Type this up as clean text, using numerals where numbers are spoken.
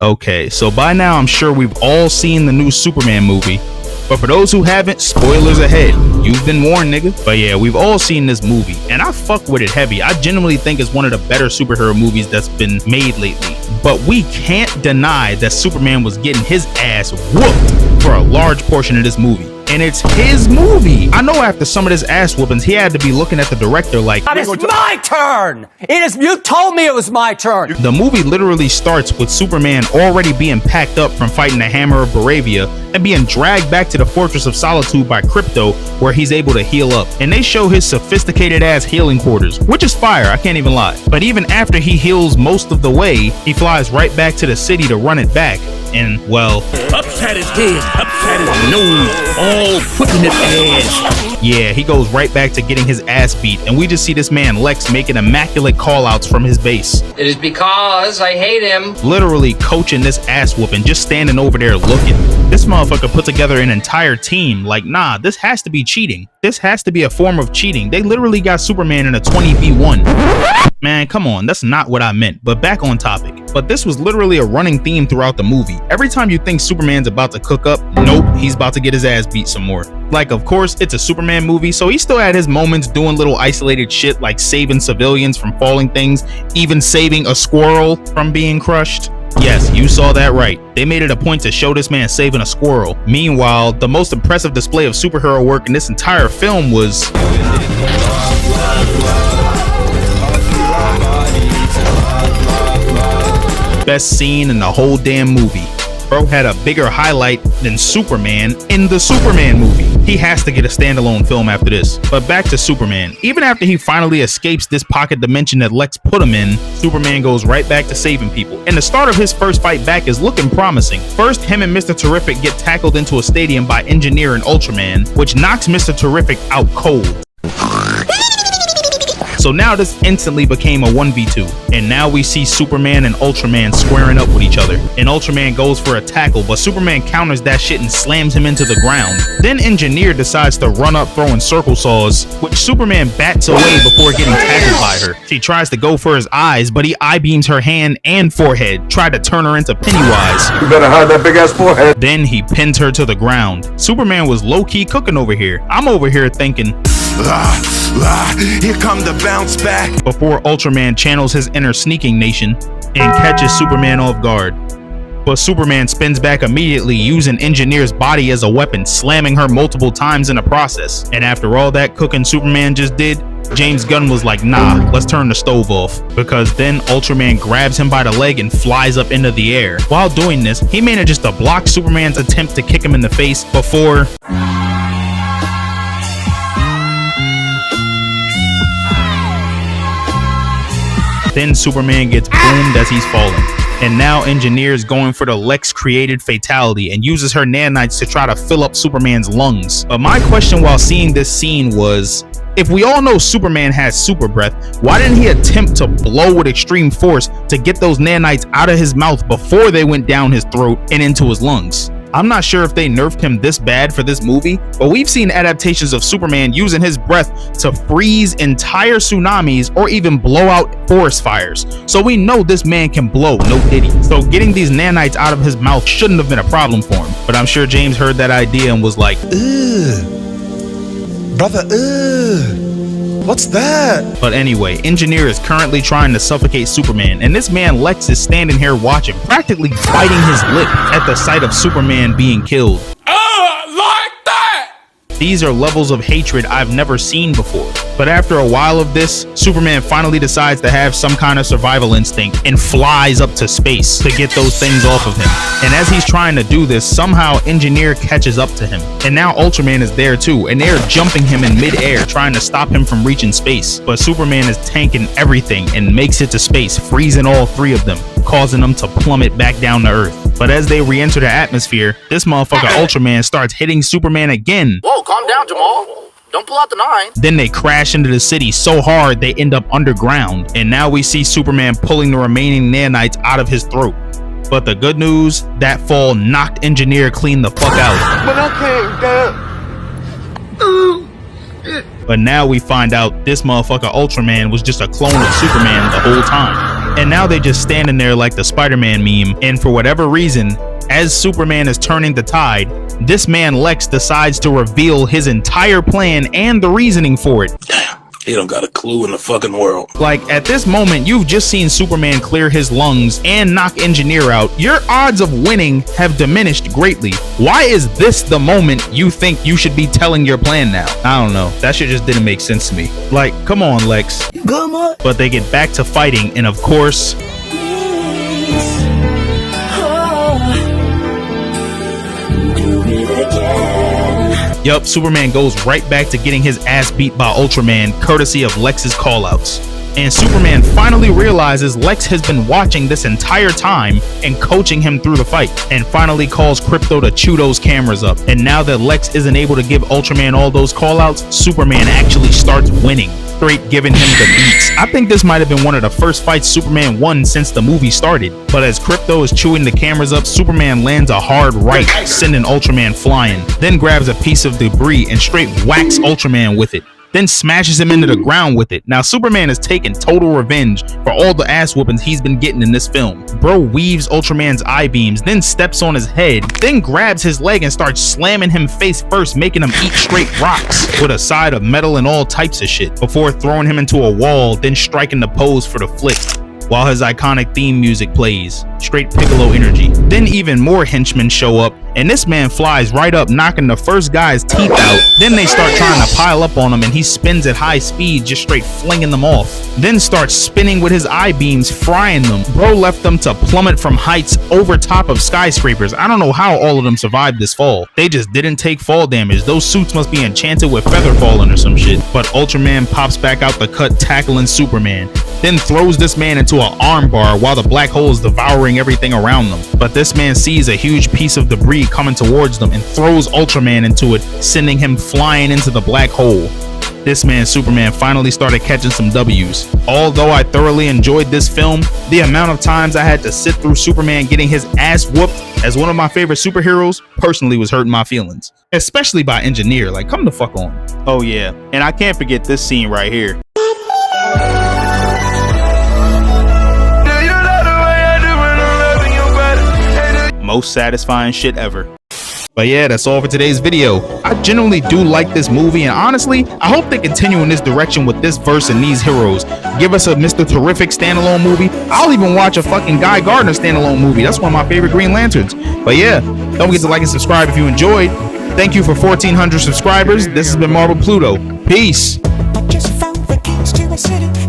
Okay, so by now I'm sure we've all seen the new Superman movie, but for those who haven't, spoilers ahead. You've been warned, nigga. But yeah, we've all seen this movie, and I fuck with it heavy. I genuinely think it's one of the better superhero movies that's been made lately. But we can't deny that Superman was getting his ass whooped for a large portion of this movie. And it's his movie. I know after some of this ass whoopings, he had to be looking at the director like, it's my turn! You told me it was my turn! The movie literally starts with Superman already being packed up from fighting the Hammer of Baravia and being dragged back to the Fortress of Solitude by Krypto, where he's able to heal up. And they show his sophisticated ass healing quarters, which is fire, I can't even lie. But even after he heals most of the way, he flies right back to the city to run it back. And, well, upside his head, upside his nose, all whipping his ass. Yeah, he goes right back to getting his ass beat, and we just see this man Lex making immaculate callouts from his base. It is because I hate him. Literally coaching this ass whooping, just standing over there looking. This motherfucker put together an entire team. Like, nah, this has to be cheating. This has to be a form of cheating. They literally got Superman in a 20v1. Man, come on, that's not what I meant, but back on topic. But this was literally a running theme throughout the movie. Every time you think Superman's about to cook up, nope, he's about to get his ass beat some more. Like, of course, it's a Superman movie, so he still had his moments doing little isolated shit like saving civilians from falling things, even saving a squirrel from being crushed. Yes, you saw that right. They made it a point to show this man saving a squirrel. Meanwhile, the most impressive display of superhero work in this entire film was best scene in the whole damn movie. Bro had a bigger highlight than Superman in the Superman movie. He has to get a standalone film after this. But back to Superman. Even after he finally escapes this pocket dimension that Lex put him in, Superman goes right back to saving people. And the start of his first fight back is looking promising. First, him and Mr. Terrific get tackled into a stadium by Engineer and Ultraman, which knocks Mr. Terrific out cold. So now this instantly became a 1v2, and now we see Superman and Ultraman squaring up with each other. And Ultraman goes for a tackle, but Superman counters that shit and slams him into the ground. Then Engineer decides to run up throwing circle saws, which Superman bats away before getting tackled by her. She tries to go for his eyes, but he eye-beams her hand and forehead, tried to turn her into Pennywise. You better hide that big ass forehead. Then he pins her to the ground. Superman was low-key cooking over here. I'm over here thinking, here come the bounce back. Before Ultraman channels his inner sneaking nation and catches Superman off guard. But Superman spins back immediately, using Engineer's body as a weapon, slamming her multiple times in the process. And after all that cooking Superman just did, James Gunn was like, nah, let's turn the stove off. Because then Ultraman grabs him by the leg and flies up into the air. While doing this, he manages to block Superman's attempt to kick him in the face before then Superman gets boomed as he's falling. And now Engineer is going for the Lex created fatality and uses her nanites to try to fill up Superman's lungs. But my question while seeing this scene was, if we all know Superman has super breath, why didn't he attempt to blow with extreme force to get those nanites out of his mouth before they went down his throat and into his lungs? I'm not sure if they nerfed him this bad for this movie, but we've seen adaptations of Superman using his breath to freeze entire tsunamis or even blow out forest fires. So we know this man can blow, no diddy. So getting these nanites out of his mouth shouldn't have been a problem for him. But I'm sure James heard that idea and was like, ugh, Brother, what's that? But anyway, Engineer is currently trying to suffocate Superman, and this man Lex is standing here watching, practically biting his lip at the sight of Superman being killed. Like that! These are levels of hatred I've never seen before. But after a while of this, Superman finally decides to have some kind of survival instinct and flies up to space to get those things off of him. And as he's trying to do this, somehow Engineer catches up to him. And now Ultraman is there too, and they're jumping him in midair, trying to stop him from reaching space. But Superman is tanking everything and makes it to space, freezing all three of them, causing them to plummet back down to Earth. But as they re-enter the atmosphere, this motherfucker Ultraman starts hitting Superman again. Whoa, calm down, Jamal. Don't pull out the 9. Then they crash into the city so hard they end up underground. And now we see Superman pulling the remaining nanites out of his throat. But the good news, that fall knocked Engineer clean the fuck out. When I came down. But now we find out this motherfucker Ultraman was just a clone of Superman the whole time. And now they just standing there like the Spider-Man meme, and for whatever reason, as Superman is turning the tide, this man Lex decides to reveal his entire plan and the reasoning for it. He don't got a clue in the fucking world. Like, at this moment, you've just seen Superman clear his lungs and knock Engineer out. Your odds of winning have diminished greatly. Why is this the moment you think you should be telling your plan now? I don't know. That shit just didn't make sense to me. Like, come on, Lex. Come on. But they get back to fighting, and of course, yup, Superman goes right back to getting his ass beat by Ultraman, courtesy of Lex's callouts. And Superman finally realizes Lex has been watching this entire time and coaching him through the fight, and finally calls Krypto to chew those cameras up. And now that Lex isn't able to give Ultraman all those callouts, Superman actually starts winning, straight giving him the beats. I think this might have been one of the first fights Superman won since the movie started. But as Krypto is chewing the cameras up, Superman lands a hard right, sending Ultraman flying, then grabs a piece of debris and straight whacks Ultraman with it, then smashes him into the ground with it. Now Superman is taking total revenge for all the ass whoopings he's been getting in this film. Bro weaves Ultraman's eye beams, then steps on his head, then grabs his leg and starts slamming him face first, making him eat straight rocks with a side of metal and all types of shit, before throwing him into a wall, then striking the pose for the flip, while his iconic theme music plays. Straight Piccolo energy. Then even more henchmen show up, and this man flies right up, knocking the first guy's teeth out. Then they start trying to pile up on him, and he spins at high speed, just straight flinging them off. Then starts spinning with his eye beams, frying them. Bro left them to plummet from heights over top of skyscrapers. I don't know how all of them survived this fall. They just didn't take fall damage. Those suits must be enchanted with feather falling or some shit. But Ultraman pops back out the cut, tackling Superman, then throws this man into an armbar while the black hole is devouring everything around them. But this man sees a huge piece of debris coming towards them and throws Ultraman into it, sending him flying into the black hole. This man Superman finally started catching some W's. Although I thoroughly enjoyed this film, the amount of times I had to sit through Superman getting his ass whooped as one of my favorite superheroes personally was hurting my feelings. Especially by Engineer. Like, come the fuck on. Oh yeah, and I can't forget this scene right here. Most satisfying shit ever. But yeah, that's all for today's video. I genuinely do like this movie, and honestly, I hope they continue in this direction with this verse and these heroes. Give us a Mr. Terrific standalone movie. I'll even watch a fucking Guy Gardner standalone movie. That's one of my favorite Green Lanterns. But yeah, don't forget to like and subscribe if you enjoyed. Thank you for 1,400 subscribers. This has been Marvel Pluto. Peace. I just found the keys to a city.